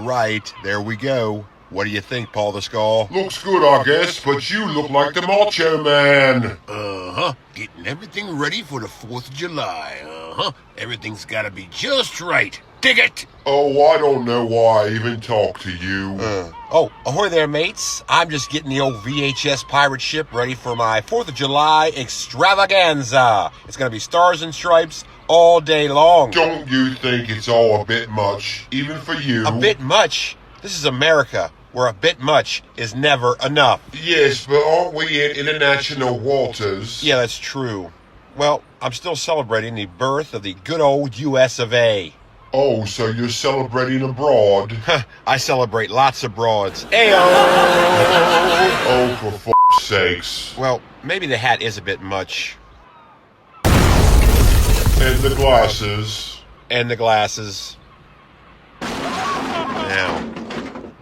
right, there we go. What do you think, Paul the Skull? Looks good, I guess, but you look like the Macho Man. Getting everything ready for the 4th of July. Everything's gotta be just right. Dig it! Oh, I don't know why I even talk to you. Ahoy there, mates. I'm just getting the old VHS pirate ship ready for my 4th of July extravaganza. It's gonna be stars and stripes all day long. Don't you think it's all a bit much, even for you? A bit much? This is America, where a bit much is never enough. Yes, but aren't we in international waters? Yeah, that's true. Well, I'm still celebrating the birth of the good old US of A. Oh, so you're celebrating abroad? I celebrate lots of broads. Ayo! Oh, for f***'s sakes. Well, maybe the hat is a bit much. And the glasses. And the glasses. Now,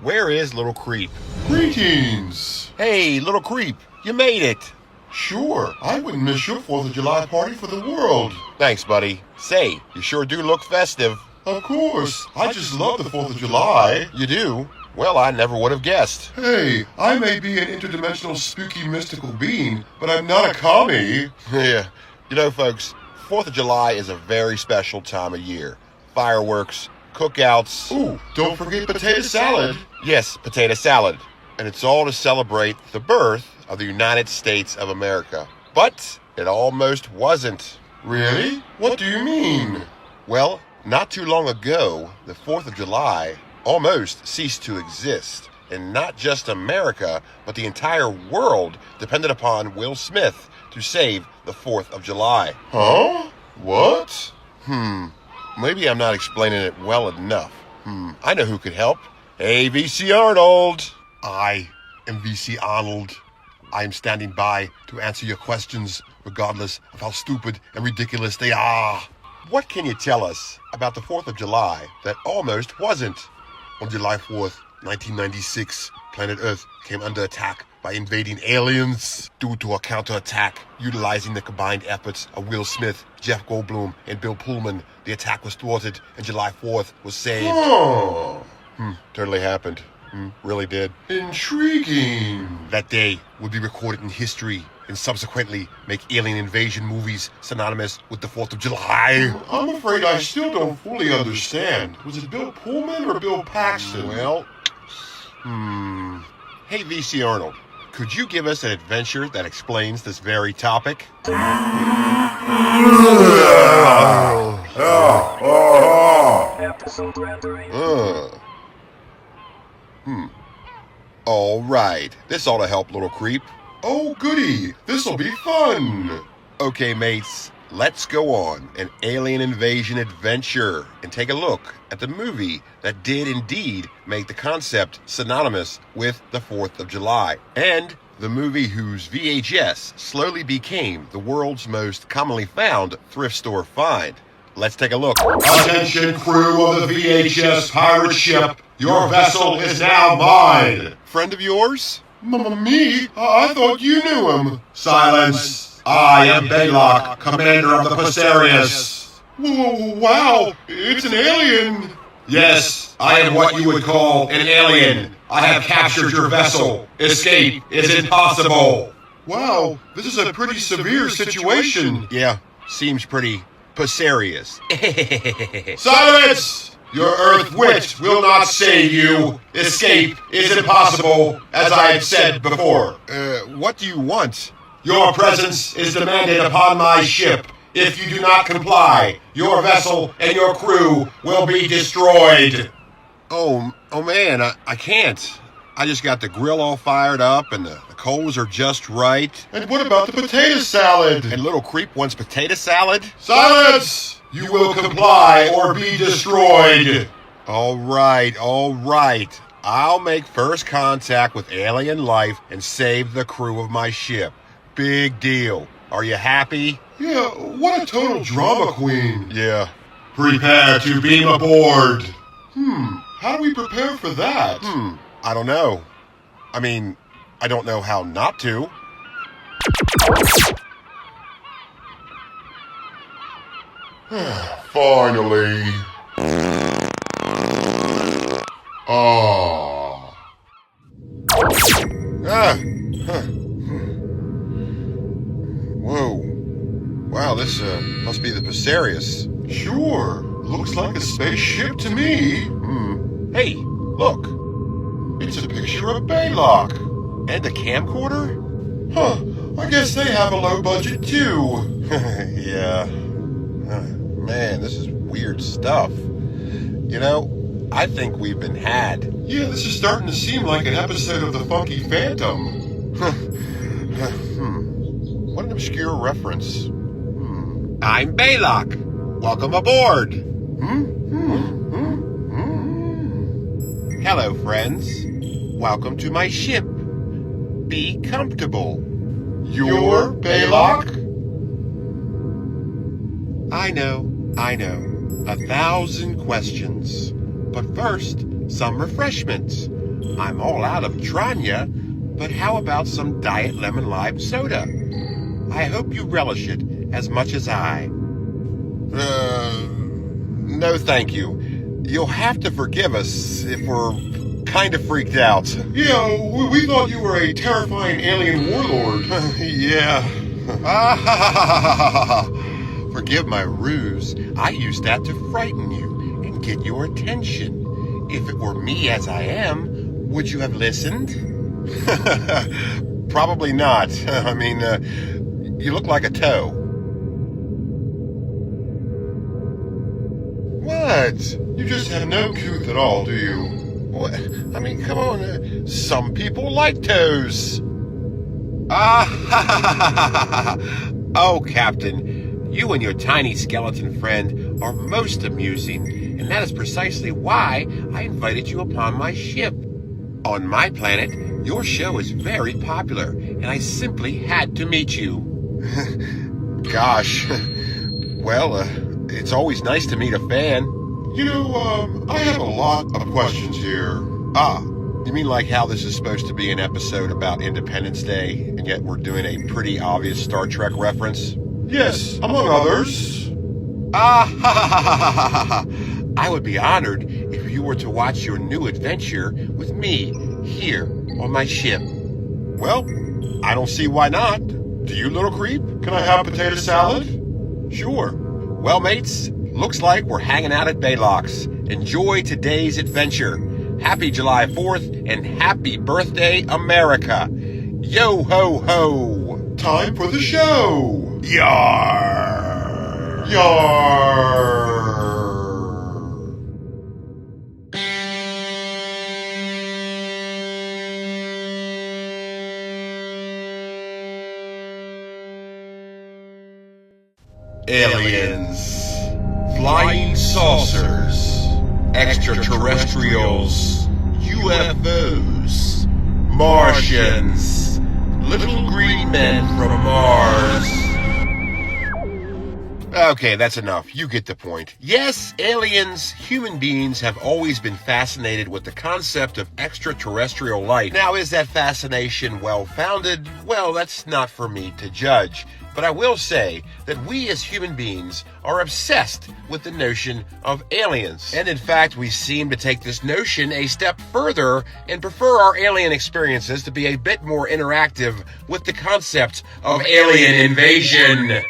where is Little Creep? Greetings. Hey, Little Creep, you made it. Sure, I wouldn't miss your 4th of July party for the world. Thanks, buddy. Say, you sure do look festive. Of course, I just love the 4th of July. You do? Well, I never would have guessed. Hey, I may be an interdimensional spooky mystical being, but I'm not a commie. Yeah. You know, folks, 4th of July is a very special time of year. Fireworks, cookouts. Ooh, don't forget potato salad. Yes, potato salad. And it's all to celebrate the birth of the United States of America. But it almost wasn't. Really? What do you mean? Well, not too long ago, the 4th of July almost ceased to exist. And not just America, but the entire world depended upon Will Smith to save the 4th of July. Huh? What? Maybe I'm not explaining it well enough. I know who could help. Hey, VC Arnold! I am VC Arnold. I am standing by to answer your questions, regardless of how stupid and ridiculous they are. What can you tell us about the 4th of July that almost wasn't? On July 4th, 1996, planet Earth came under attack by invading aliens. Due to a counterattack utilizing the combined efforts of Will Smith, Jeff Goldblum, and Bill Pullman, the attack was thwarted and July 4th was saved. Oh. Totally happened. Really did. Intriguing. That day would be recorded in history and subsequently make alien invasion movies synonymous with the 4th of July. I'm afraid I still don't fully understand. Was it Bill Pullman or Bill Paxton? Well, Hey, VC Arnold, could you give us an adventure that explains this very topic? Episode rendering. All right, this ought to help, Little Creep. Oh, goody. This'll be fun. Okay, mates, let's go on an alien invasion adventure and take a look at the movie that did indeed make the concept synonymous with the 4th of July, and the movie whose VHS slowly became the world's most commonly found thrift store find. Let's take a look. Attention, crew of the VHS pirate ship. Your vessel is now mine. Friend of yours? Me? I thought you knew him. Silence! I am Baylock, commander of the Pacerius. Wow, it's an alien. Yes, I am what you would call an alien. I have captured your vessel. Escape is impossible. Wow, this is a pretty severe situation. Yeah, seems pretty Pacerius. Silence! Your Earth wit will not save you. Escape is impossible, as I have said before. What do you want? Your presence is demanded upon my ship. If you do not comply, your vessel and your crew will be destroyed. Oh man, I can't. I just got the grill all fired up and the coals are just right. And what about the potato salad? And Little Creep wants potato salad? Silence! You will comply or be destroyed. All right. I'll make first contact with alien life and save the crew of my ship. Big deal. Are you happy? Yeah, what a total drama queen. Yeah. Prepare to beam aboard. How do we prepare for that? I don't know. I mean, I don't know how not to. Finally. Ah. Ah. Huh. Whoa. Wow, this must be the Passerius. Sure. Looks like a spaceship to me. Hey, look. It's a picture of Baylock. And a camcorder? Huh. I guess they have a low budget too. Yeah. Man, this is weird stuff. You know, I think we've been had. Yeah, this is starting to seem like an episode of The Funky Phantom. What an obscure reference. I'm Baylock. Welcome aboard. Hello, friends. Welcome to my ship. Be comfortable. You're Baylock? I know. 1,000 questions. But first, some refreshments. I'm all out of Tranya, but how about some Diet Lemon Lime Soda? I hope you relish it as much as I. No thank you. You'll have to forgive us if we're kind of freaked out. Yeah, we thought you were a terrifying alien warlord. Yeah. Forgive my ruse. I used that to frighten you and get your attention. If it were me as I am, would you have listened? Probably not. I mean, you look like a toe. What? You just have no couth at all, do you? What? I mean, come on. Some people like toes. Oh, Captain, you and your tiny skeleton friend are most amusing, and that is precisely why I invited you upon my ship. On my planet, your show is very popular, and I simply had to meet you. Gosh. Well, it's always nice to meet a fan. You know, I have a lot of questions here. You mean like how this is supposed to be an episode about Independence Day, and yet we're doing a pretty obvious Star Trek reference? Yes, among others. I would be honored if you were to watch your new adventure with me here on my ship. Well, I don't see why not. Do you, little creep? Can I have potato salad? Sure. Well, mates, looks like we're hanging out at Baylock's. Enjoy today's adventure. Happy July 4th and happy birthday, America. Yo ho ho. Time for the show. Yar. Yar. Aliens, flying saucers, extraterrestrials, UFOs, Martians, little green men from Mars. Okay, that's enough. You get the point. Yes, aliens, human beings have always been fascinated with the concept of extraterrestrial life. Now, is that fascination well-founded? Well, that's not for me to judge. But I will say that we as human beings are obsessed with the notion of aliens. And in fact, we seem to take this notion a step further and prefer our alien experiences to be a bit more interactive with the concept of alien invasion.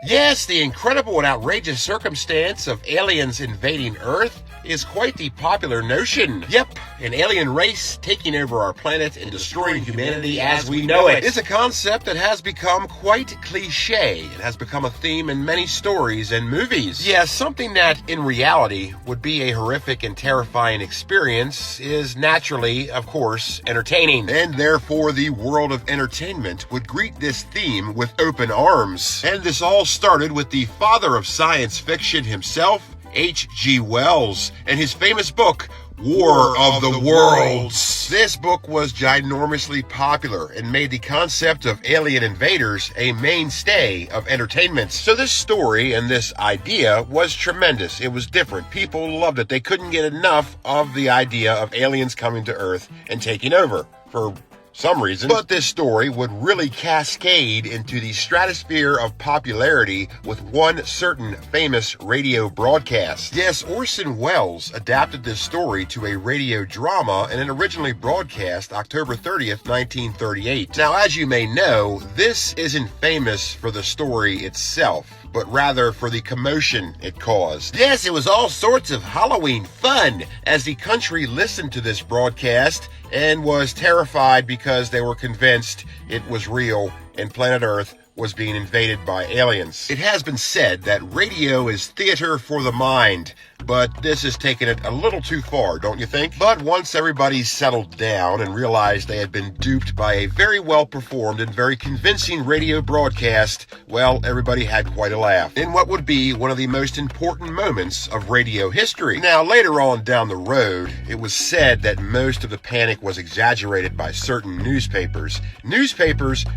Yes, the incredible and outrageous circumstance of aliens invading Earth is quite the popular notion. Yep, an alien race taking over our planet and destroying humanity as we know it is a concept that has become quite cliché and has become a theme in many stories and movies. Yes, something that in reality would be a horrific and terrifying experience is naturally, of course, entertaining. And therefore the world of entertainment would greet this theme with open arms. And this all started with the father of science fiction himself, H.G. Wells, and his famous book, War of the Worlds. This book was ginormously popular and made the concept of alien invaders a mainstay of entertainment. So this story and this idea was tremendous. It was different. People loved it. They couldn't get enough of the idea of aliens coming to Earth and taking over for some reason. But this story would really cascade into the stratosphere of popularity with one certain famous radio broadcast. Yes, Orson Welles adapted this story to a radio drama, and it originally broadcast October 30th, 1938. Now, as you may know, this isn't famous for the story itself, but rather for the commotion it caused. Yes, it was all sorts of Halloween fun as the country listened to this broadcast and was terrified because they were convinced it was real and planet Earth was being invaded by aliens. It has been said that radio is theater for the mind, but this has taken it a little too far, don't you think? But once everybody settled down and realized they had been duped by a very well-performed and very convincing radio broadcast, well, everybody had quite a laugh in what would be one of the most important moments of radio history. Now, later on down the road, it was said that most of the panic was exaggerated by certain newspapers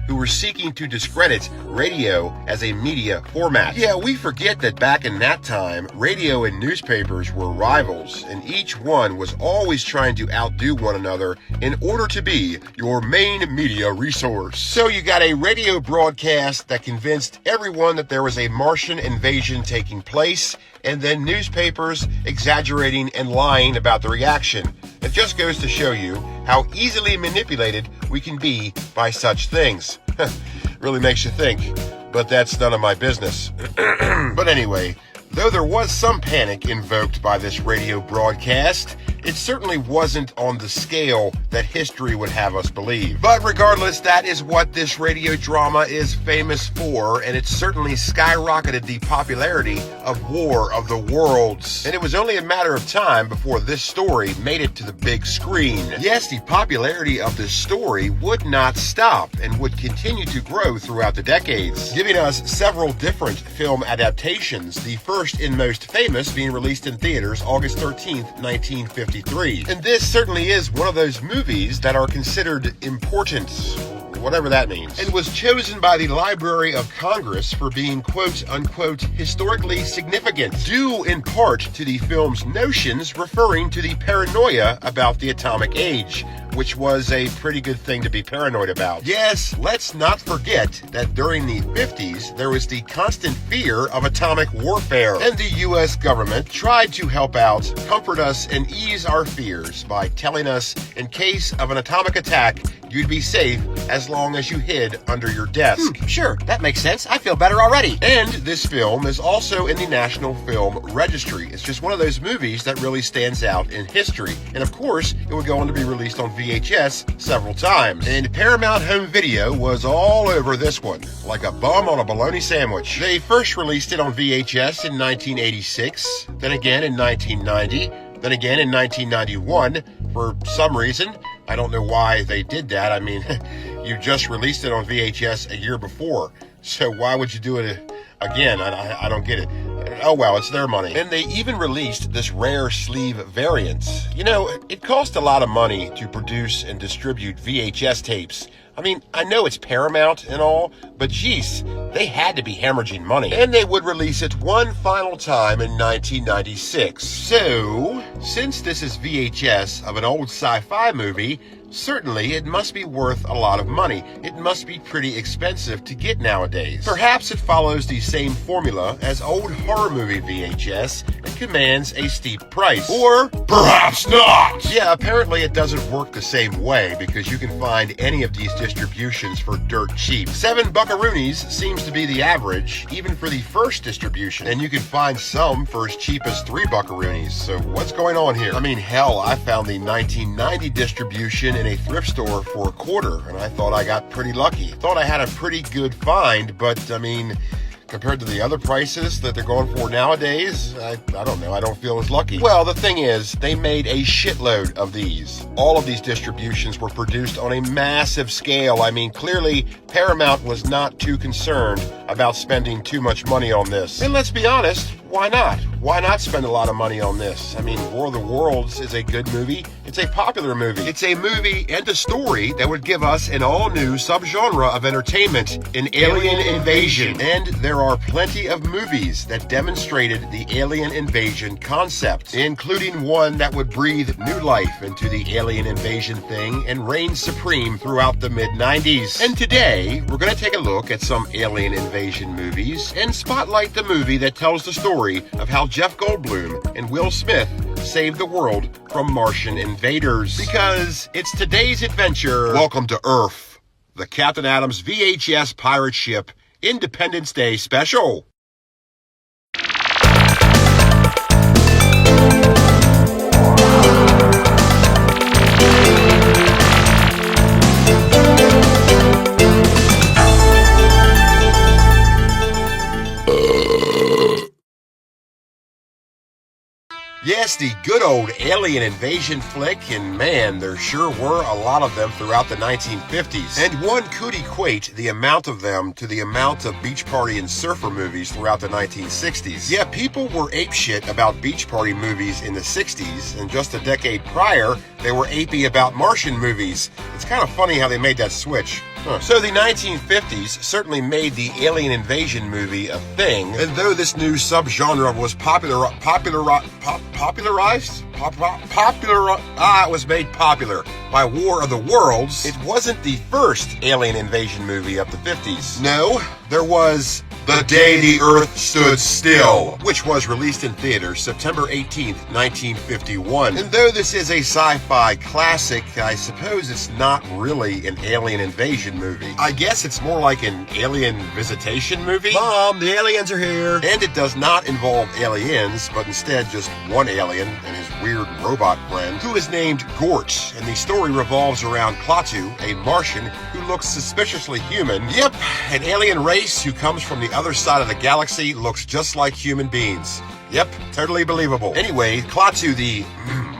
who were seeking to discredit radio as a media format. Yeah, we forget that back in that time, radio and newspapers were rivals, and each one was always trying to outdo one another in order to be your main media resource. So you got a radio broadcast that convinced everyone that there was a Martian invasion taking place, and then newspapers exaggerating and lying about the reaction. It just goes to show you how easily manipulated we can be by such things. Really makes you think, but that's none of my business. But anyway, though there was some panic invoked by this radio broadcast, it certainly wasn't on the scale that history would have us believe. But regardless, that is what this radio drama is famous for, and it certainly skyrocketed the popularity of War of the Worlds. And it was only a matter of time before this story made it to the big screen. Yes, the popularity of this story would not stop and would continue to grow throughout the decades, giving us several different film adaptations, the first and most famous being released in theaters August 13th, 1953. And this certainly is one of those movies that are considered important, whatever that means, and was chosen by the Library of Congress for being quote-unquote historically significant, due in part to the film's notions referring to the paranoia about the atomic age, which was a pretty good thing to be paranoid about. Yes, let's not forget that during the 50s, there was the constant fear of atomic warfare, and the U.S. government tried to help out, comfort us, and ease our fears by telling us in case of an atomic attack, you'd be safe as long as you hid under your desk. Sure, that makes sense. I feel better already. And this film is also in the National Film Registry. It's just one of those movies that really stands out in history. And of course, it would go on to be released on VHS several times. And Paramount Home Video was all over this one, like a bum on a bologna sandwich. They first released it on VHS in 1986, then again in 1990, then again in 1991. For some reason, I don't know why they did that. I mean, you just released it on VHS a year before, so why would you do it again? I don't get it. Oh well, it's their money. And they even released this rare sleeve variant. You know, it cost a lot of money to produce and distribute VHS tapes. I mean, I know it's Paramount and all, but geez, they had to be hemorrhaging money. And they would release it one final time in 1996. So, since this is VHS of an old sci-fi movie, certainly it must be worth a lot of money. It must be pretty expensive to get nowadays. Perhaps it follows the same formula as old horror movie VHS and commands a steep price. Or Perhaps not! yeah, apparently it doesn't work the same way because you can find any of these distributions for dirt cheap. 7 buckaroonies seems to be the average, even for the first distribution. And you can find some for as cheap as 3 buckaroonies. So what's going on here? I mean, hell, I found the 1990 distribution in a thrift store for $0.25, and I thought I got pretty lucky. Thought I had a pretty good find, but I mean, compared to the other prices that they're going for nowadays, I don't know, I don't feel as lucky. Well, the thing is, they made a shitload of these. All of these distributions were produced on a massive scale. I mean, clearly, Paramount was not too concerned about spending too much money on this. And let's be honest, why not? Why not spend a lot of money on this? I mean, War of the Worlds is a good movie. It's a popular movie. It's a movie and a story that would give us an all-new subgenre of entertainment, an alien invasion. And there are plenty of movies that demonstrated the alien invasion concept, including one that would breathe new life into the alien invasion thing and reign supreme throughout the mid-90s. And today, we're going to take a look at some alien invasion movies and spotlight the movie that tells the story of how Jeff Goldblum and Will Smith saved the world from Martian invaders. Because it's today's adventure. Welcome to Earth, the Captain Adams VHS pirate ship Independence Day special. Yes, the good old alien invasion flick, and man, there sure were a lot of them throughout the 1950s. And one could equate the amount of them to the amount of beach party and surfer movies throughout the 1960s. Yeah, people were apeshit about beach party movies in the 60s, and just a decade prior, they were apey about Martian movies. It's kind of funny how they made that switch. So the 1950s certainly made the alien invasion movie a thing, and though this new subgenre was it was made popular by War of the Worlds, it wasn't the first alien invasion movie of the 50s. No, there was The Day the Earth Stood Still, which was released in theaters September 18th, 1951. And though this is a sci-fi classic, I suppose it's not really an alien invasion movie. I guess it's more like an alien visitation movie. Mom, the aliens are here! And it does not involve aliens, but instead just one alien and his weird robot friend, who is named Gort, and the story revolves around Klaatu, a Martian who looks suspiciously human. Yep, an alien race who comes from the other side of the galaxy, looks just like human beings. Yep, totally believable. Anyway, Klaatu the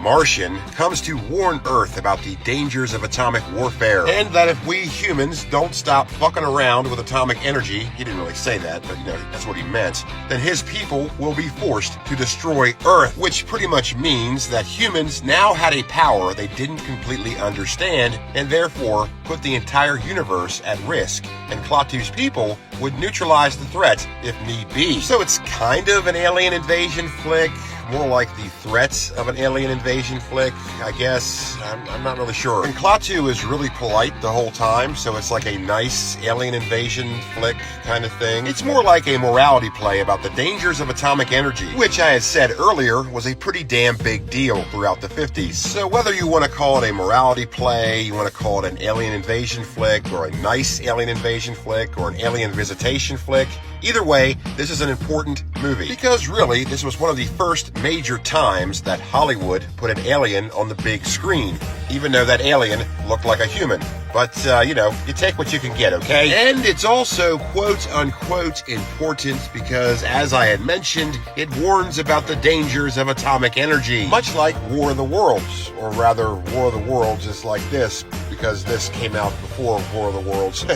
Martian comes to warn Earth about the dangers of atomic warfare, and that if we humans don't stop fucking around with atomic energy, he didn't really say that, but that's what he meant, then his people will be forced to destroy Earth, which pretty much means that humans now had a power they didn't completely understand, and therefore put the entire universe at risk, and Klaatu's people would neutralize the threat if need be. So it's kind of an alien invasion flick, more like the threats of an alien invasion flick, I guess. I'm not really sure. And Klaatu is really polite the whole time, so it's like a nice alien invasion flick kind of thing. It's more like a morality play about the dangers of atomic energy, which I had said earlier was a pretty damn big deal throughout the 50s. So whether you want to call it a morality play, you want to call it an alien invasion flick, or a nice alien invasion flick, or an alien visitation flick, either way, this is an important movie. Because really, this was one of the first major times that Hollywood put an alien on the big screen, even though that alien looked like a human. But, you take what you can get, okay? And it's also quote-unquote important because, as I had mentioned, it warns about the dangers of atomic energy, much like War of the Worlds. Or rather, War of the Worlds is like this, because this came out before War of the Worlds.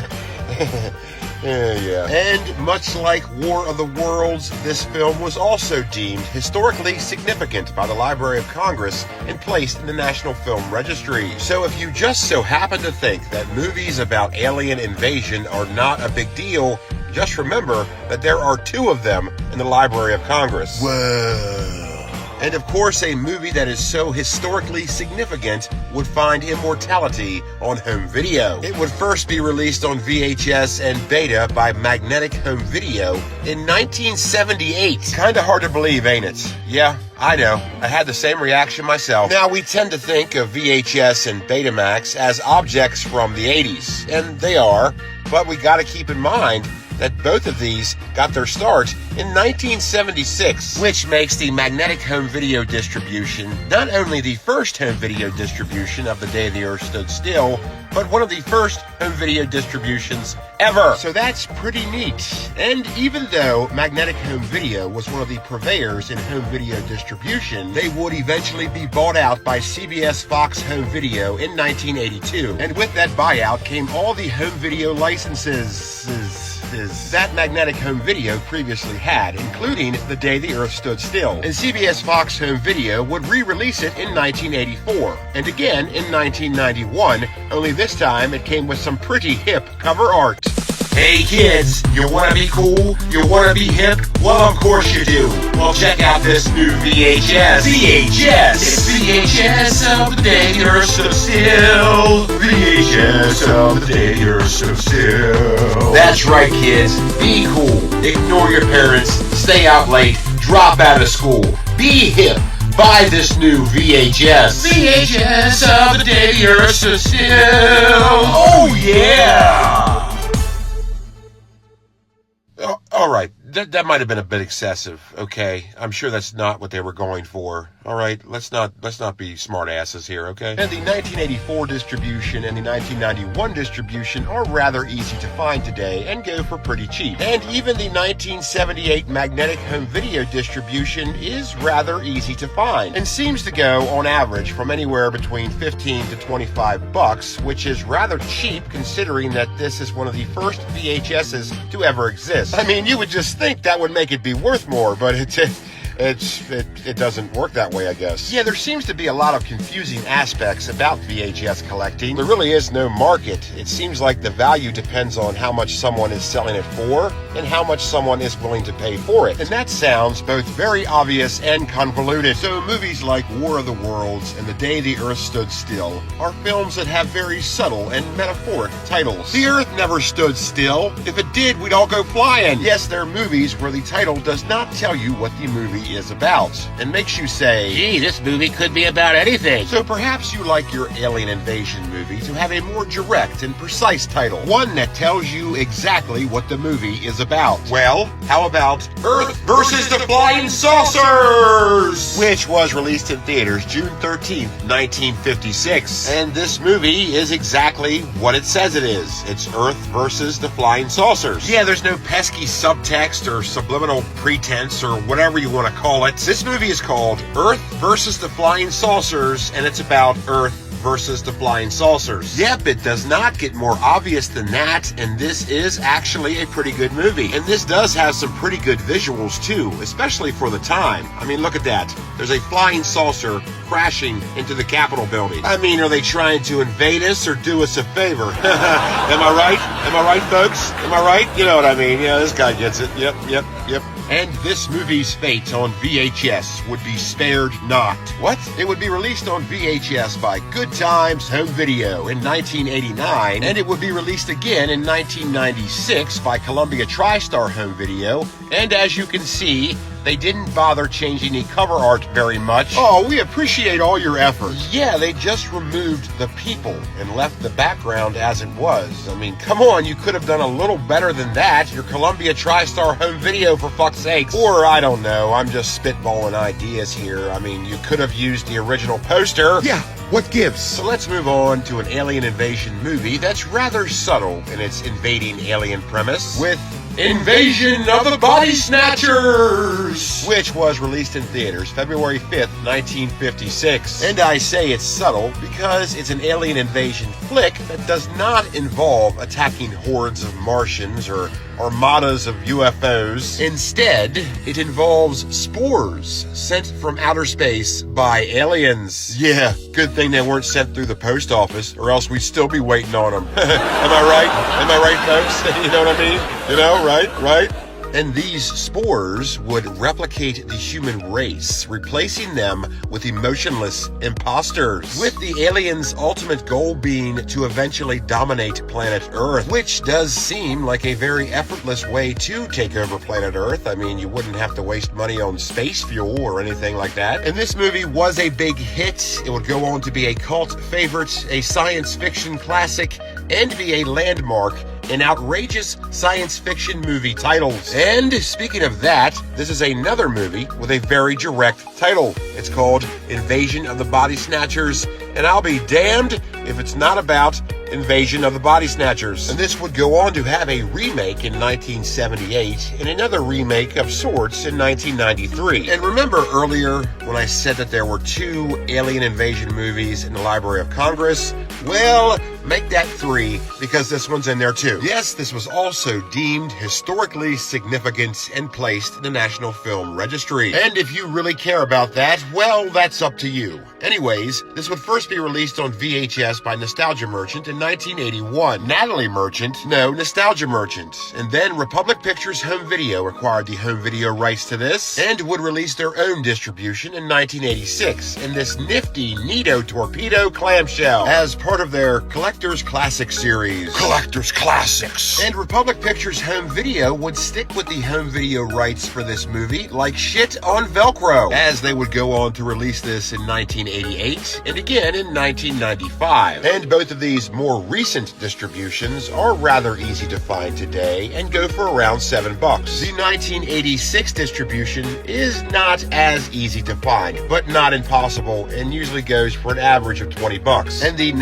Yeah. And much like War of the Worlds, this film was also deemed historically significant by the Library of Congress and placed in the National Film Registry. So if you just so happen to think that movies about alien invasion are not a big deal, just remember that there are 2 of them in the Library of Congress. Whoa. And of course, a movie that is so historically significant would find immortality on home video. It would first be released on VHS and Beta by Magnetic Home Video in 1978. Kinda hard to believe, ain't it? Yeah, I know. I had the same reaction myself. Now, we tend to think of VHS and Betamax as objects from the 80s, and they are, but we gotta keep in mind that both of these got their start in 1976, which makes the Magnetic Home Video distribution not only the first home video distribution of The Day the Earth Stood Still, but one of the first home video distributions ever. So that's pretty neat. And even though magnetic home video was one of the purveyors in home video distribution, they would eventually be bought out by CBS Fox Home Video in 1982. And with that buyout came all the home video licenses that magnetic home video previously had, including The Day the Earth Stood Still. And CBS Fox Home Video would re-release it in 1984, and again in 1991, only this time it came with some pretty hip cover art. Hey kids, you wanna be cool? You wanna be hip? Well, of course you do. Well, check out this new VHS. VHS! It's VHS of the day the earth stood still. VHS of the day the earth stood still. That's right, kids. Be cool. Ignore your parents. Stay out late. Drop out of school. Be hip. Buy this new VHS. VHS of the day the earth stood still. Oh, yeah! All right, that might have been a bit excessive. Okay, I'm sure that's not what they were going for. All right, let's not be smart asses here. Okay. And the 1984 distribution and the 1991 distribution are rather easy to find today and go for pretty cheap. And even the 1978 magnetic home video distribution is rather easy to find and seems to go on average from anywhere between 15 to 25 bucks, which is rather cheap considering that this is one of the first VHSs to ever exist. I mean, you would just think that would make it be worth more, but it doesn't work that way, I guess. Yeah, there seems to be a lot of confusing aspects about VHS collecting. There really is no market. It seems like the value depends on how much someone is selling it for and how much someone is willing to pay for it. And that sounds both very obvious and convoluted. So movies like War of the Worlds and The Day the Earth Stood Still are films that have very subtle and metaphoric titles. The Earth never stood still. If it did, we'd all go flying. Yes, there are movies where the title does not tell you what the movie is about and makes you say, Gee, this movie could be about anything. so perhaps you like your alien invasion movie to have a more direct and precise title, one that tells you exactly what the movie is about. Well, how about Earth versus the Flying Saucers! which was released in theaters June 13th, 1956. And this movie is exactly what it says it is. It's Earth versus the Flying Saucers. Yeah, there's no pesky subtext or subliminal pretense or whatever you want to call it. This movie is called Earth versus the Flying Saucers, and it's about Earth versus the Flying Saucers. Yep, it does not get more obvious than that, and this is actually a pretty good movie. And this does have some pretty good visuals too, especially for the time. I mean, look at that. There's a flying saucer crashing into the Capitol building. I mean, are they trying to invade us or do us a favor? Am I right? Am I right, folks? Am I right? You know what I mean. Yeah, this guy gets it. Yep. And this movie's fate on VHS would be spared not. What? It would be released on VHS by Good Times Home Video in 1989, and it would be released again in 1996 by Columbia TriStar Home Video, and as you can see, they didn't bother changing the cover art very much. Oh, we appreciate all your effort. Yeah, they just removed the people and left the background as it was. I mean, come on, you could have done a little better than that. Your Columbia TriStar Home Video, for fuck's sakes. Or, I don't know, I'm just spitballing ideas here. I mean, you could have used the original poster. Yeah, what gives? So let's move on to an alien invasion movie that's rather subtle in its invading alien premise with Invasion of the Body Snatchers, which was released in theaters February 5th, 1956. And I say it's subtle because it's an alien invasion flick that does not involve attacking hordes of Martians or armadas of UFOs. Instead, it involves spores sent from outer space by aliens. Yeah, good thing they weren't sent through the post office, or else we'd still be waiting on them. Am I right? Am I right, folks? You know what I mean? You know, right? And these spores would replicate the human race, replacing them with emotionless imposters, with the aliens' ultimate goal being to eventually dominate planet Earth, which does seem like a very effortless way to take over planet Earth. I mean, you wouldn't have to waste money on space fuel or anything like that. And this movie was a big hit. It would go on to be a cult favorite, a science fiction classic, and be a landmark in outrageous science fiction movie titles. And speaking of that, this is another movie with a very direct title. It's called Invasion of the Body Snatchers, and I'll be damned if it's not about Invasion of the Body Snatchers. And this would go on to have a remake in 1978 and another remake of sorts in 1993. And remember earlier when I said that there were 2 alien invasion movies in the Library of Congress? Well, make that 3 because this one's in there too. Yes, this was also deemed historically significant and placed in the National Film Registry. And if you really care about that, well, that's up to you. Anyways, this would first be released on VHS by Nostalgia Merchant in 1981. Natalie Merchant, no, Nostalgia Merchant. And then Republic Pictures Home Video acquired the home video rights to this and would release their own distribution in 1986 in this nifty Neato Torpedo clamshell as part of their Collector's Classic series. Collector's Classics. And Republic Pictures Home Video would stick with the home video rights for this movie like shit on Velcro, as they would go on to release this in 1988 and again in 1995. And both of these more recent distributions are rather easy to find today and go for around $7. The 1986 distribution is not as easy to find, but not impossible, and usually goes for an average of $20. And the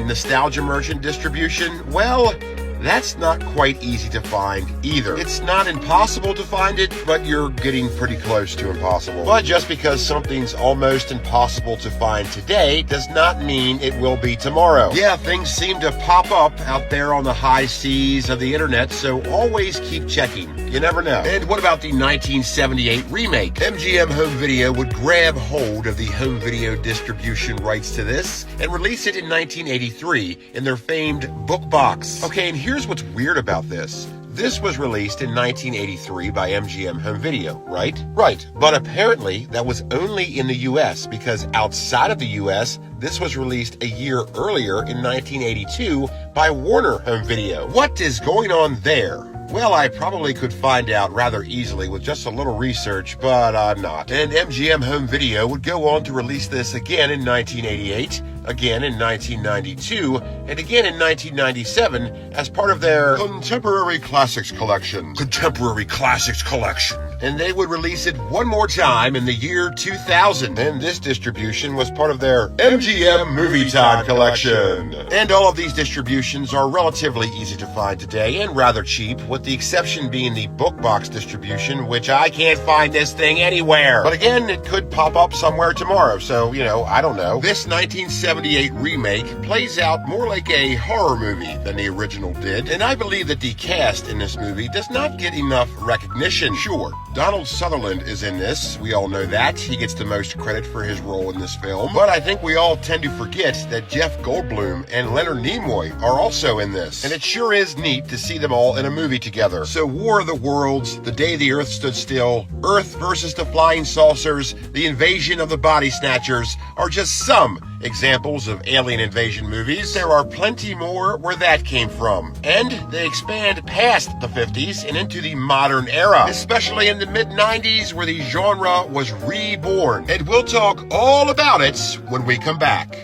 Nostalgia Merchant distribution, well, that's not quite easy to find either. It's not impossible to find it, but you're getting pretty close to impossible. But just because something's almost impossible to find today does not mean it will be tomorrow. Yeah, things seem to pop up out there on the high seas of the internet, so always keep checking. You never know. And what about the 1978 remake? MGM Home Video would grab hold of the home video distribution rights to this and release it in 1983 in their famed book box. Okay, and here's what's weird about this. This was released in 1983 by MGM Home Video, right? Right. But apparently that was only in the US because outside of the US, this was released a year earlier in 1982 by Warner Home Video. What is going on there? Well, I probably could find out rather easily with just a little research, but I'm not. And MGM Home Video would go on to release this again in 1988, again in 1992, and again in 1997 as part of their Contemporary Classics Collection. Contemporary Classics Collection. And they would release it one more time in the year 2000. And this distribution was part of their MGM Movie Time Collection. And all of these distributions are relatively easy to find today and rather cheap, with the exception being the book box distribution, which I can't find this thing anywhere. But again, it could pop up somewhere tomorrow, so, I don't know. This 1978 remake plays out more like a horror movie than the original did, and I believe that the cast in this movie does not get enough recognition. Sure, Donald Sutherland is in this. We all know that. He gets the most credit for his role in this film. But I think we all tend to forget that Jeff Goldblum and Leonard Nimoy are also in this. And it sure is neat to see them all in a movie together. So War of the Worlds, The Day the Earth Stood Still, Earth versus the Flying Saucers, The Invasion of the Body Snatchers are just some examples of alien invasion movies. There are plenty more where that came from. And they expand past the 50s and into the modern era, especially in the mid-90s where the genre was reborn. And we'll talk all about it when we come back.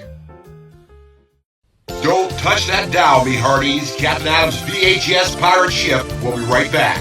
Don't touch that dial, me hearties. Captain Adam's VHS pirate ship. We'll be right back.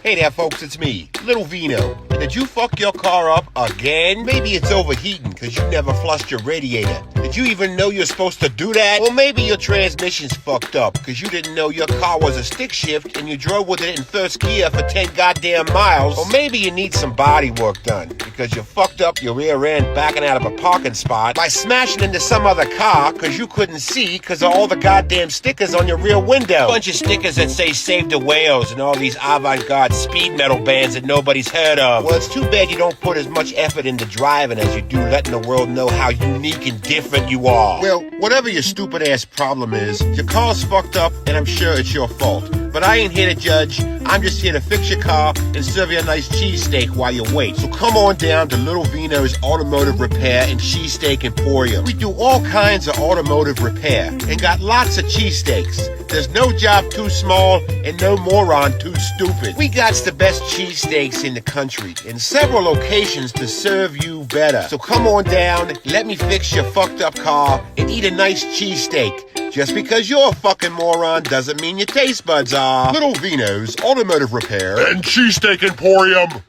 Hey there, folks, it's me, Little Vino. Did you fuck your car up again? Maybe it's overheating because you never flushed your radiator. Did you even know you're supposed to do that? Or maybe your transmission's fucked up because you didn't know your car was a stick shift and you drove with it in first gear for 10 goddamn miles. Or maybe you need some body work done because you fucked up your rear end backing out of a parking spot by smashing into some other car because you couldn't see because of all the goddamn stickers on your rear window. Bunch of stickers that say Save the Whales and all these avant-garde speed metal bands that nobody's heard of. Well, it's too bad you don't put as much effort into driving as you do letting the world know how unique and different you are. Well, whatever your stupid ass problem is, your car's fucked up and I'm sure it's your fault. But I ain't here to judge. I'm just here to fix your car and serve you a nice cheesesteak while you wait. So come on down to Little Vino's Automotive Repair and Cheesesteak Emporium. We do all kinds of automotive repair and got lots of cheesesteaks. There's no job too small and no moron too stupid. We got the best cheesesteaks in the country and several locations to serve you better. So come on down, let me fix your fucked up car and eat a nice cheesesteak. Just because you're a fucking moron doesn't mean your taste buds are. Little Vino's Automotive Repair And Cheesesteak Emporium.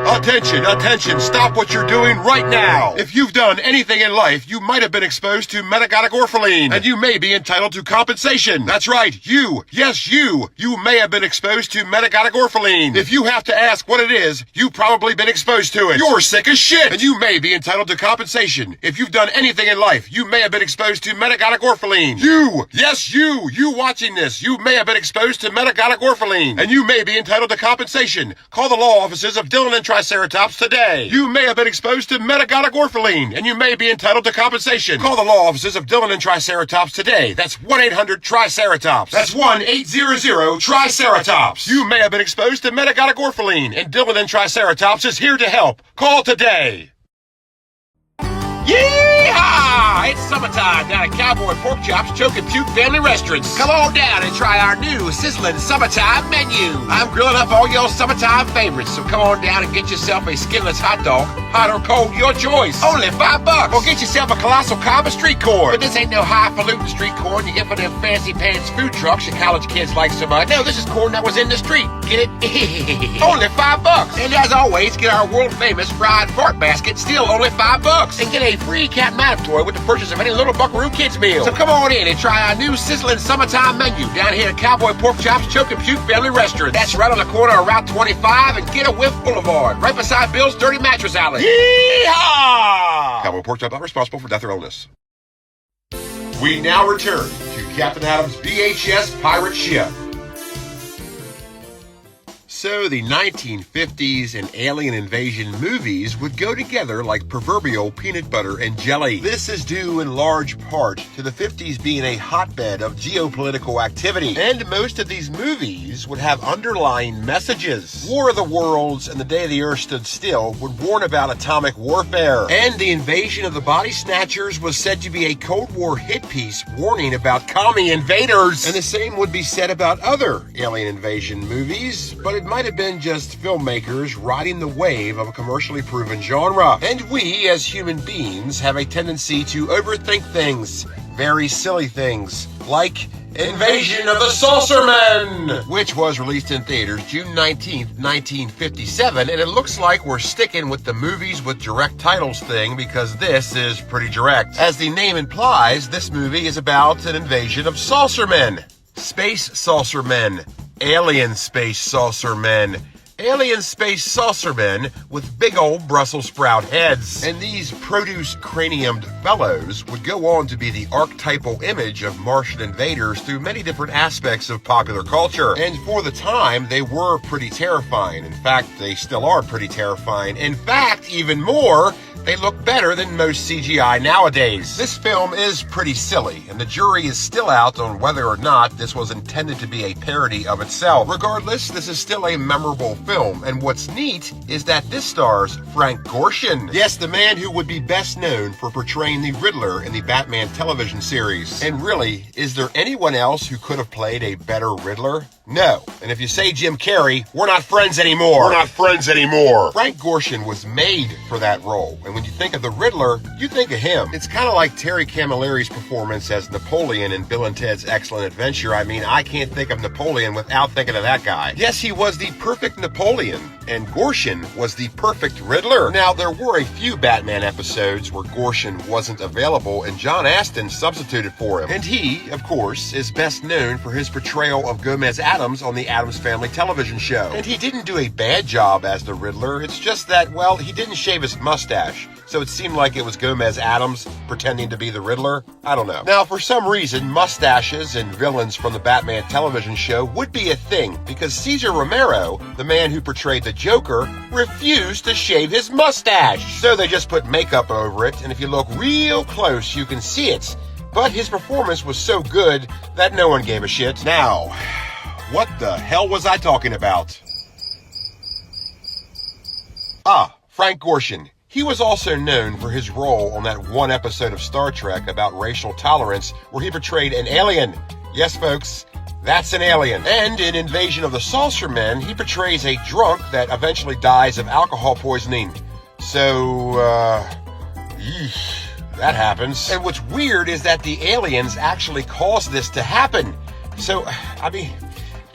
Attention, attention, stop what you're doing right now. If you've done anything in life, you might have been exposed to metagonic and you may be entitled to compensation. That's right, you. Yes, you. You may have been exposed to metagonic. If you have to ask what it is, you've probably been exposed to it. You're sick as shit, and you may be entitled to compensation. If you've done anything in life, you may have been exposed to metagonic. You. Yes, you. You watching this, you may have been exposed to metagonic and you may be entitled to compensation. Call the law offices of Dillon and Triceratops today. You may have been exposed to metagonic and you may be entitled to compensation. Call the law offices of Dillon and Triceratops today. That's 1-800-TRICERATOPS. That's 1-800-TRICERATOPS. You may have been exposed to metagonic and Dillon and Triceratops is here to help. Call today. Yeehaw! It's summertime down at Cowboy Pork Chops, Choke and Puke Family Restaurants. Come on down and try our new sizzling summertime menu. I'm grilling up all your summertime favorites, so come on down and get yourself a skinless hot dog, hot or cold, your choice. Only $5. Or get yourself a colossal cob of street corn. But this ain't no highfalutin street corn you get from them fancy pants food trucks that college kids like so much. No, this is corn that was in the street. Get it? Only $5. And as always, get our world famous fried fart basket, still only $5. And get a free Cat Math toy with the purchase of any Little Buckaroo Kids meal. So come on in and try our new sizzling summertime menu down here at Cowboy Pork Chops, Choke and Puke Family Restaurant. That's right on the corner of Route 25 and Get a Whiff Boulevard, right beside Bill's Dirty Mattress Alley. Yeehaw! Cowboy Pork Chop not responsible for death or illness. We now return to Captain Adam's VHS pirate ship. So the 1950s and alien invasion movies would go together like proverbial peanut butter and jelly. This is due in large part to the 50s being a hotbed of geopolitical activity. And most of these movies would have underlying messages. War of the Worlds and The Day the Earth Stood Still would warn about atomic warfare. And the invasion of the Body Snatchers was said to be a Cold War hit piece warning about commie invaders. And the same would be said about other alien invasion movies, but it might have been just filmmakers riding the wave of a commercially proven genre. And we, as human beings, have a tendency to overthink things, very silly things, like Invasion of the Saucermen, which was released in theaters June 19th, 1957, and it looks like we're sticking with the movies with direct titles thing because this is pretty direct. As the name implies, this movie is about an invasion of saucermen. Space saucermen. Alien space saucermen. Alien space saucermen with big old Brussels sprout heads. And these produce craniumed fellows would go on to be the archetypal image of Martian invaders through many different aspects of popular culture. And for the time, they were pretty terrifying. In fact, they still are pretty terrifying. In fact, even more, they look better than most CGI nowadays. This film is pretty silly, and the jury is still out on whether or not this was intended to be a parody of itself. Regardless, this is still a memorable film, and what's neat is that this stars Frank Gorshin. Yes, the man who would be best known for portraying the Riddler in the Batman television series. And really, is there anyone else who could have played a better Riddler? No. And if you say Jim Carrey, we're not friends anymore. We're not friends anymore. Frank Gorshin was made for that role, and when you think of the Riddler, you think of him. It's kind of like Terry Camilleri's performance as Napoleon in Bill and Ted's Excellent Adventure. I mean, I can't think of Napoleon without thinking of that guy. Yes, he was the perfect Napoleon, and Gorshin was the perfect Riddler. Now, there were a few Batman episodes where Gorshin wasn't available, and John Astin substituted for him. And he, of course, is best known for his portrayal of Gomez Addams on the Addams Family television show. And he didn't do a bad job as the Riddler. It's just that, well, he didn't shave his mustache. So it seemed like it was Gomez Addams pretending to be the Riddler. I don't know. Now, for some reason, mustaches and villains from the Batman television show would be a thing because Cesar Romero, the man who portrayed the Joker, refused to shave his mustache. So they just put makeup over it, and if you look real close, you can see it. But his performance was so good that no one gave a shit. Now, what the hell was I talking about? Frank Gorshin. He was also known for his role on that one episode of Star Trek about racial tolerance where he portrayed an alien. Yes, folks, that's an alien. And in Invasion of the Saucermen, he portrays a drunk that eventually dies of alcohol poisoning. So, that happens. And what's weird is that the aliens actually caused this to happen. So, I mean,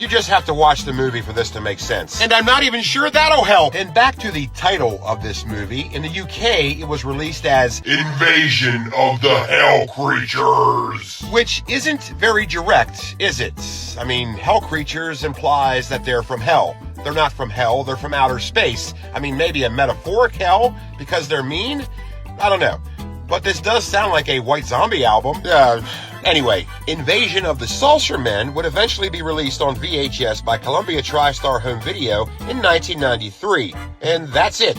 You just have to watch the movie for this to make sense. And I'm not even sure that'll help. And back to the title of this movie. In the UK, it was released as Invasion of the Hell Creatures. which isn't very direct, is it? I mean, hell creatures implies that they're from hell. They're not from hell, they're from outer space. I mean, maybe a metaphoric hell because they're mean? I don't know. But this does sound like a White Zombie album. Anyway, Invasion of the Saucer Men would eventually be released on VHS by Columbia TriStar Home Video in 1993. And that's it.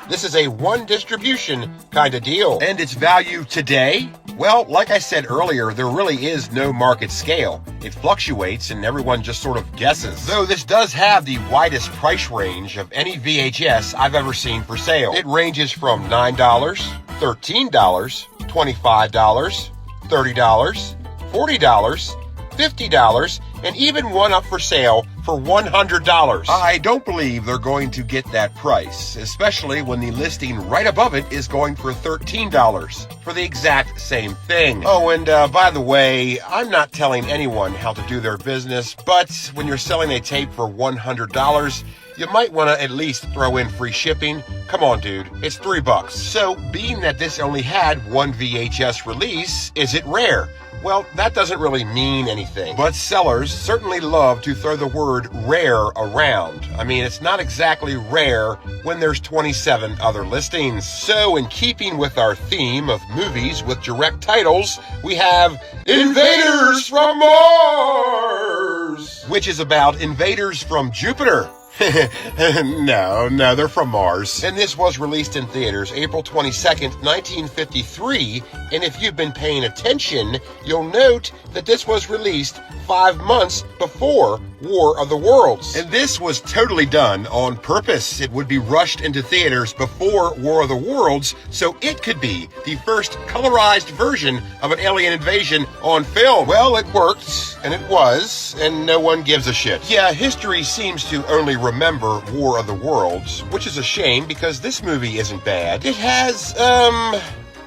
This is a one distribution kind of deal. And its value today? Well, like I said earlier, there really is no market scale. It fluctuates and everyone just sort of guesses. Though this does have the widest price range of any VHS I've ever seen for sale. It ranges from $9, $13, $25, $30, $40, $50, and even one up for sale for $100. I don't believe they're going to get that price, especially when the listing right above it is going for $13 for the exact same thing. Oh, and by the way, I'm not telling anyone how to do their business, but when you're selling a tape for $100, you might want to at least throw in free shipping. Come on, dude, it's $3. So, being that this only had one VHS release, is it rare? Well, that doesn't really mean anything. But sellers certainly love to throw the word rare around. I mean, it's not exactly rare when there's 27 other listings. So, in keeping with our theme of movies with direct titles, we have Invaders from Mars, which is about invaders from Jupiter. No, they're from Mars. And this was released in theaters April 22nd, 1953. And if you've been paying attention, you'll note that this was released 5 months before War of the Worlds. And this was totally done on purpose. It would be rushed into theaters before War of the Worlds, so it could be the first colorized version of an alien invasion on film. Well, it worked, and it was, and no one gives a shit. Yeah, history seems to only remember War of the Worlds, which is a shame because this movie isn't bad. It has,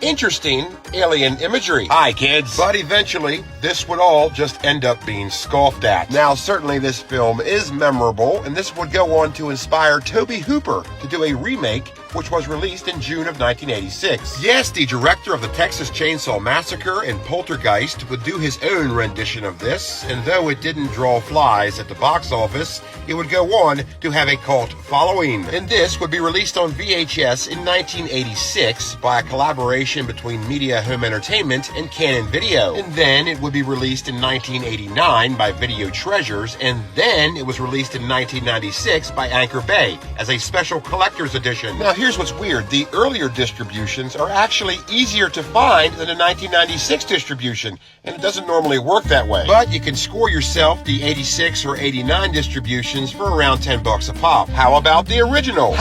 interesting alien imagery. Hi, kids. But eventually, this would all just end up being scoffed at. Now, certainly this film is memorable, and this would go on to inspire Tobe Hooper to do a remake, which was released in June of 1986. Yes, the director of the Texas Chainsaw Massacre and Poltergeist would do his own rendition of this, and though it didn't draw flies at the box office, it would go on to have a cult following. And this would be released on VHS in 1986 by a collaboration between Media Home Entertainment and Canon Video. And then it would be released in 1989 by Video Treasures, and then it was released in 1996 by Anchor Bay as a special collector's edition. Now here's what's weird. The earlier distributions are actually easier to find than the 1996 distribution, and it doesn't normally work that way. But you can score yourself the 86 or 89 distributions for around $10 a pop. How about the original?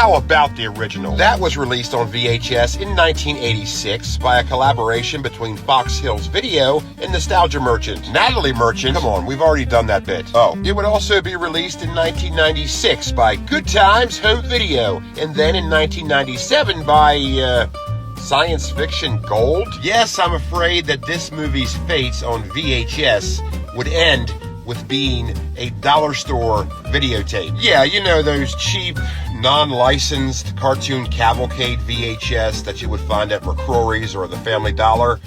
That was released on VHS in 1986 by a collaboration between Fox Hills Video and Nostalgia Merchant. Natalie Merchant, come on, we've already done that bit. Oh, it would also be released in 1996 by Good Times Home Video, and then in 1997 by, Science Fiction Gold? Yes, I'm afraid that this movie's fates on VHS would end with being a dollar store videotape. Yeah, you know, those cheap, non-licensed cartoon cavalcade VHS that you would find at McCrory's or the Family Dollar.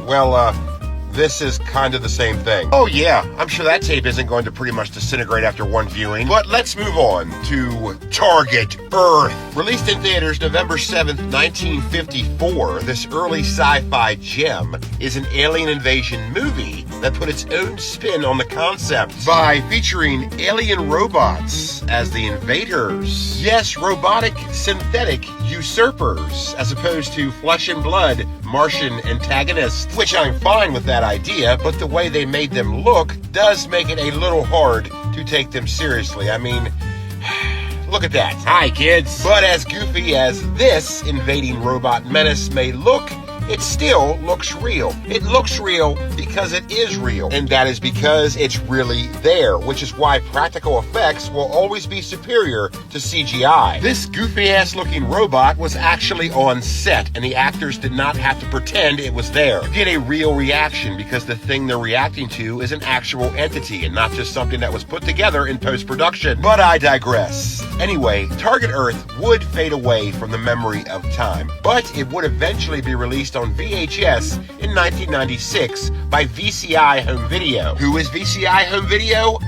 Well, this is kind of the same thing. Oh yeah, I'm sure that tape isn't going to pretty much disintegrate after one viewing. But let's move on to Target Earth. Released in theaters November 7th, 1954, this early sci-fi gem is an alien invasion movie that put its own spin on the concept by featuring alien robots as the invaders. Yes, robotic synthetic usurpers, as opposed to flesh and blood Martian antagonists, which I'm fine with that idea, but the way they made them look does make it a little hard to take them seriously. I mean, look at that. Hi, kids. But as goofy as this invading robot menace may look, it still looks real. It looks real because it is real, and that is because it's really there, which is why practical effects will always be superior to CGI. This goofy-ass looking robot was actually on set, and the actors did not have to pretend it was there. You get a real reaction because the thing they're reacting to is an actual entity and not just something that was put together in post-production. But I digress. Anyway, Target Earth would fade away from the memory of time, but it would eventually be released on VHS in 1996 by VCI Home Video. Who is VCI Home Video?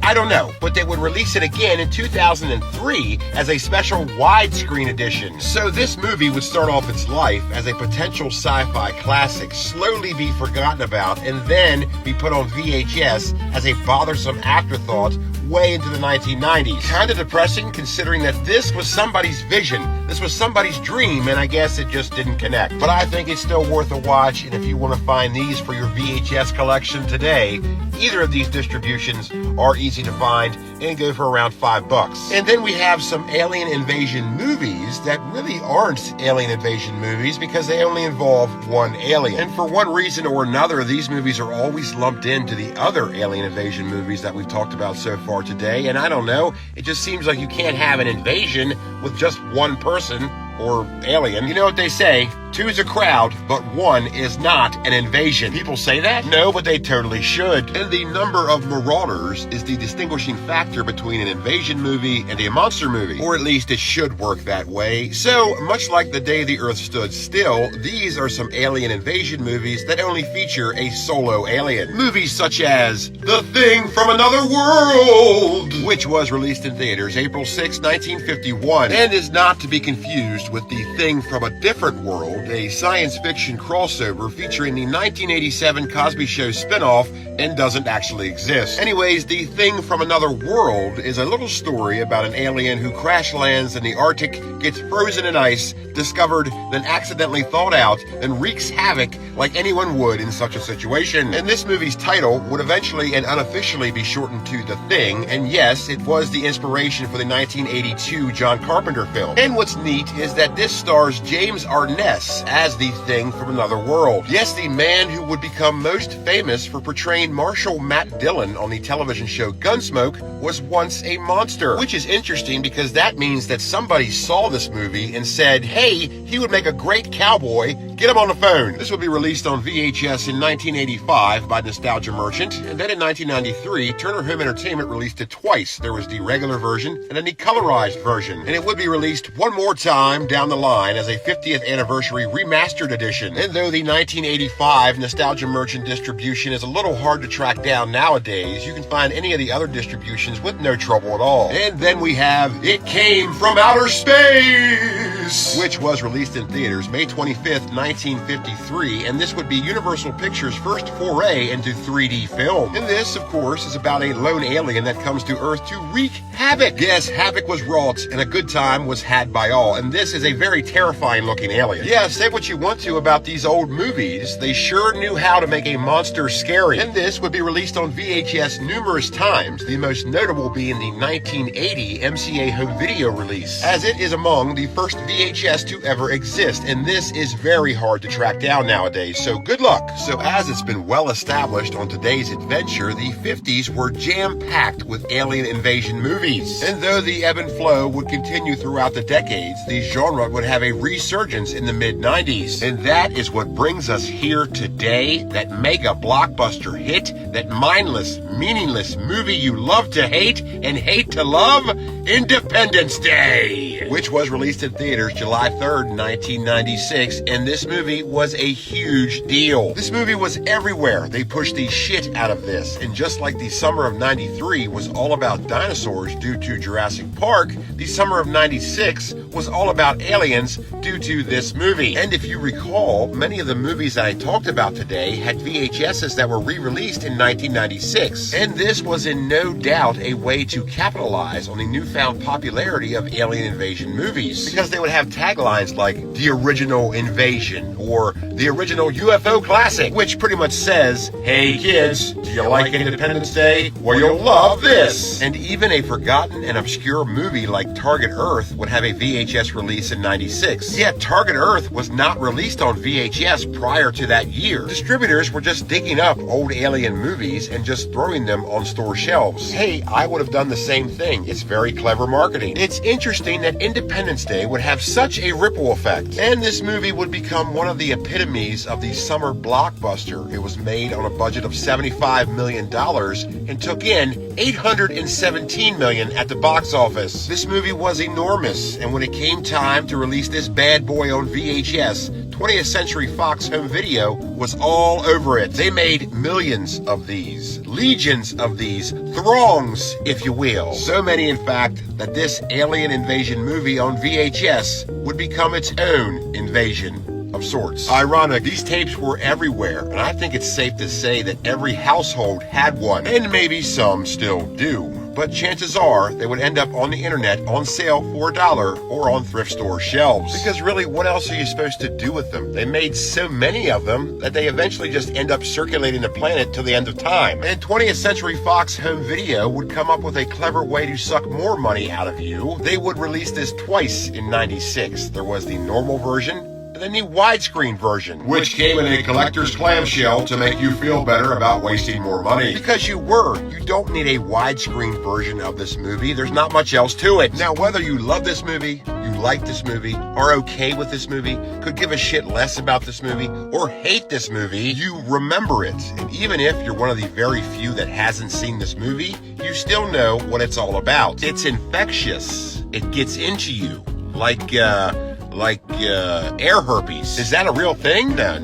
I don't know, but they would release it again in 2003 as a special widescreen edition. So this movie would start off its life as a potential sci-fi classic, slowly be forgotten about, and then be put on VHS as a bothersome afterthought way into the 1990s. Kind of depressing considering that this was somebody's vision. This was somebody's dream, and I guess it just didn't connect. But I think it's still worth a watch, and if you want to find these for your VHS collection today, either of these distributions are easy to find and go for around $5. And then we have some alien invasion movies that really aren't alien invasion movies because they only involve one alien. And for one reason or another, these movies are always lumped into the other alien invasion movies that we've talked about so far today. And I don't know, it just seems like you can't have an invasion with just one person or alien. You know what they say, two's a crowd, but one is not an invasion. People say that? No, but they totally should. And the number of marauders is the distinguishing factor between an invasion movie and a monster movie. Or at least it should work that way. So, much like The Day the Earth Stood Still, these are some alien invasion movies that only feature a solo alien. Movies such as The Thing from Another World, which was released in theaters April 6, 1951, and is not to be confused with The Thing from a Different World, a science fiction crossover featuring the 1987 Cosby Show spinoff and doesn't actually exist. Anyways, The Thing from Another World is a little story about an alien who crash lands in the Arctic, gets frozen in ice, discovered, then accidentally thawed out, and wreaks havoc like anyone would in such a situation. And this movie's title would eventually and unofficially be shortened to The Thing, and yes, it was the inspiration for the 1982 John Carpenter film. And what's neat is that this stars James Arness as the Thing from Another World. Yes, the man who would become most famous for portraying Marshal Matt Dillon on the television show Gunsmoke was once a monster, which is interesting because that means that somebody saw this movie and said, hey, he would make a great cowboy, get him on the phone. This would be released on VHS in 1985 by Nostalgia Merchant, and then in 1993, Turner Home Entertainment released it twice. There was the regular version and then the colorized version, and it would be released one more time down the line as a 50th anniversary remastered edition. And though the 1985 Nostalgia Merchant distribution is a little hard to track down nowadays, you can find any of the other distributions with no trouble at all. And then we have It Came from Outer Space, which was released in theaters May 25th, 1953, and this would be Universal Pictures' first foray into 3D film. And this, of course, is about a lone alien that comes to Earth to wreak havoc. Yes, havoc was wrought, and a good time was had by all, and this is a very terrifying looking alien. Yeah, say what you want to about these old movies, they sure knew how to make a monster scary. And this would be released on VHS numerous times, the most notable being the 1980 MCA Home Video release, as it is among the first VHS to ever exist, and this is very hard to track down nowadays, so good luck. So as it's been well established on today's adventure, the 50s were jam-packed with alien invasion movies. And though the ebb and flow would continue throughout the decades, the genre would have a resurgence in the mid-90s. And that is what brings us here today, that mega blockbuster hit, that mindless, meaningless movie you love to hate and hate to love, Independence Day, which was released in theaters July 3rd, 1996, and this movie was a huge deal. This movie was everywhere. They pushed the shit out of this, and just like the summer of 93 was all about dinosaurs due to Jurassic Park, the summer of 96 was all about aliens due to this movie. And if you recall, many of the movies that I talked about today had VHSs that were re-released in 1996, and this was in no doubt a way to capitalize on the new newfound popularity of alien invasion movies, because they would have taglines like the original invasion or the original UFO classic, which pretty much says, hey kids, do you like Independence Day? Well, you'll love this. And even a forgotten and obscure movie like Target Earth would have a VHS release in '96. Yet Target Earth was not released on VHS prior to that year. Distributors were just digging up old alien movies and just throwing them on store shelves. Hey, I would have done the same thing. It's very clever marketing. It's interesting that Independence Day would have such a ripple effect, and this movie would become one of the epitomes of the summer blockbuster. It was made on a budget of $75 million and took in $817 million at the box office. This movie was enormous, and when it came time to release this bad boy on VHS, 20th Century Fox Home Video was all over it. They made millions of these, legions of these, throngs, if you will. So many, in fact, that this alien invasion movie on VHS would become its own invasion of sorts. Ironic, these tapes were everywhere, and I think it's safe to say that every household had one, and maybe some still do. But chances are they would end up on the internet on sale for $1 or on thrift store shelves. Because really, what else are you supposed to do with them? They made so many of them that they eventually just end up circulating the planet till the end of time. And 20th Century Fox Home Video would come up with a clever way to suck more money out of you. They would release this twice in '96. There was the normal version and then the widescreen version, Which came in a collector's clamshell to make you feel better about wasting more money. because you don't need a widescreen version of this movie. There's not much else to it. Now, whether you love this movie, you like this movie, are okay with this movie, could give a shit less about this movie, or hate this movie, you remember it. And even if you're one of the very few that hasn't seen this movie, you still know what it's all about. It's infectious. It gets into you. Like air herpes. Is that a real thing? No.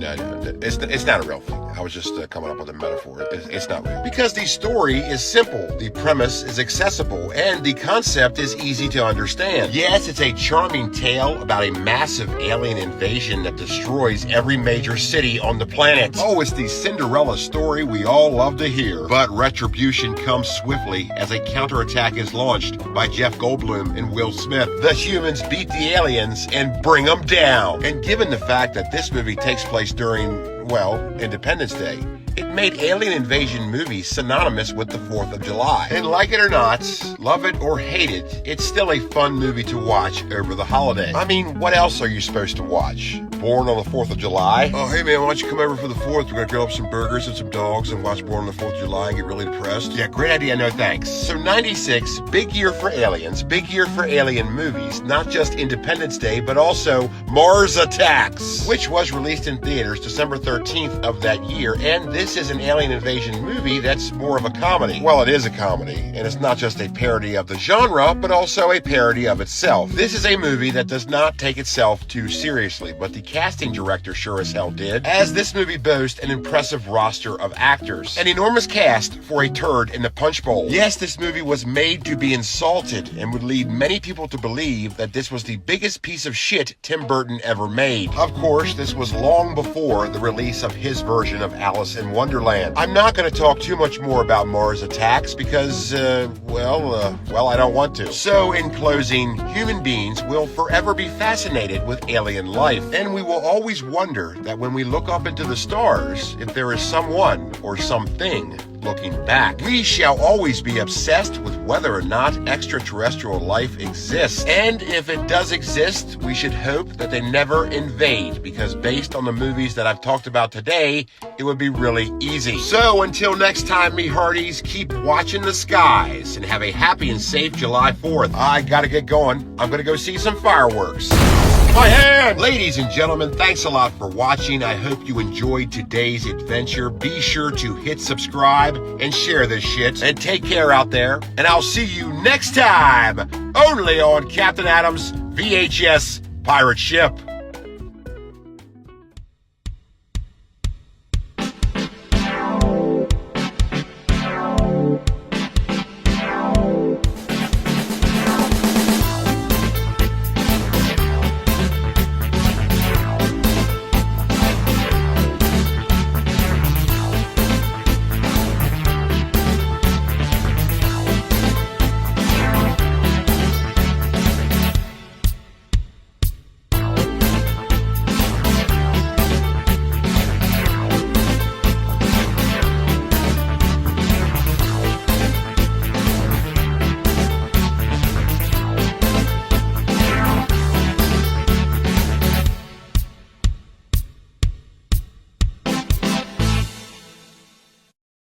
It's not a real thing. I was just coming up with a metaphor. It's not real. Because the story is simple, the premise is accessible, and the concept is easy to understand. Yes, it's a charming tale about a massive alien invasion that destroys every major city on the planet. Oh, it's the Cinderella story we all love to hear. But retribution comes swiftly as a counterattack is launched by Jeff Goldblum and Will Smith. The humans beat the aliens and bring them down. And given the fact that this movie takes place during, well, Independence Day, it made alien invasion movies synonymous with the 4th of July. And like it or not, love it or hate it, it's still a fun movie to watch over the holiday. I mean, what else are you supposed to watch? Born on the 4th of July? Oh, hey man, why don't you come over for the 4th? We're gonna grill up some burgers and some dogs and watch Born on the 4th of July and get really depressed. Yeah, great idea, no thanks. So 96, big year for aliens, big year for alien movies, not just Independence Day, but also Mars Attacks, which was released in theaters December 13th of that year, and this is an alien invasion movie that's more of a comedy. Well, it is a comedy, and it's not just a parody of the genre, but also a parody of itself. This is a movie that does not take itself too seriously, but the casting director sure as hell did, as this movie boasts an impressive roster of actors. An enormous cast for a turd in the punch bowl. Yes, this movie was made to be insulted and would lead many people to believe that this was the biggest piece of shit Tim Burton ever made. Of course, this was long before the release of his version of Alice in Wonderland. I'm not going to talk too much more about Mars Attacks because, I don't want to. So, in closing, human beings will forever be fascinated with alien life, and we will always wonder that when we look up into the stars, if there is someone or something looking back. We shall always be obsessed with whether or not extraterrestrial life exists. And if it does exist, we should hope that they never invade, because based on the movies that I've talked about today, it would be really easy. So until next time, me hearties, keep watching the skies and have a happy and safe July 4th. I gotta get going. I'm gonna go see some fireworks. My hand! Ladies and gentlemen, thanks a lot for watching. I hope you enjoyed today's adventure. Be sure to hit subscribe and share this shit. And take care out there. And I'll see you next time, only on Captain Adam's VHS Pirate Ship.